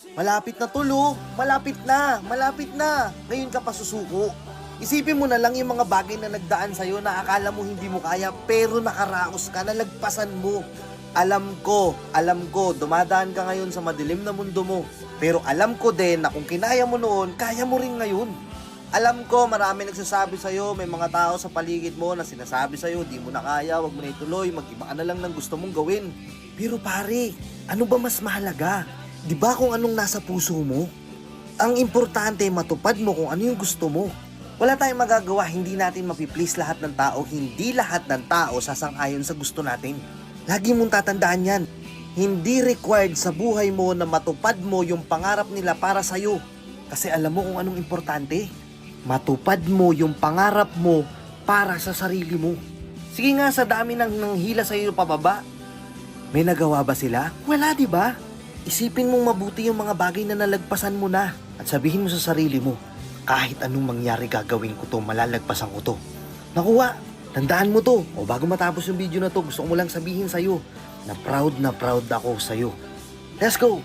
Malapit na tulo, malapit na, malapit na. Ngayon ka pa susuko. Isipin mo na lang yung mga bagay na nagdaan sa'yo na akala mo hindi mo kaya pero nakaraos ka, nalagpasan mo. Alam ko, dumadaan ka ngayon sa madilim na mundo mo. Pero alam ko din na kung kinaya mo noon, kaya mo rin ngayon. Alam ko, marami nagsasabi sa'yo, may mga tao sa paligid mo na sinasabi sa'yo, di mo na kaya, wag mo na ituloy, mag-iba ka na lang ng gusto mong gawin. Pero pare, ano ba mas mahalaga? Di ba kung anong nasa puso mo? Ang importante, matupad mo kung ano yung gusto mo. Wala tayong magagawa, hindi natin mapiplease lahat ng tao, hindi lahat ng tao sasang-ayon sa gusto natin. Lagi mong tatandaan yan. Hindi required sa buhay mo na matupad mo yung pangarap nila para sa'yo. Kasi alam mo kung anong importante? Matupad mo yung pangarap mo para sa sarili mo. Sige nga, sa dami ng nanghila sa'yo pababa, may nagawa ba sila? Wala, di ba? Isipin mong mabuti yung mga bagay na nalagpasan mo na at sabihin mo sa sarili mo, kahit anong mangyari gagawin ko to, malalagpasan ko to. Nakuha, tandaan mo to. O bago matapos yung video na to, gusto ko mo lang sabihin sa'yo na proud ako sa'yo. Let's go!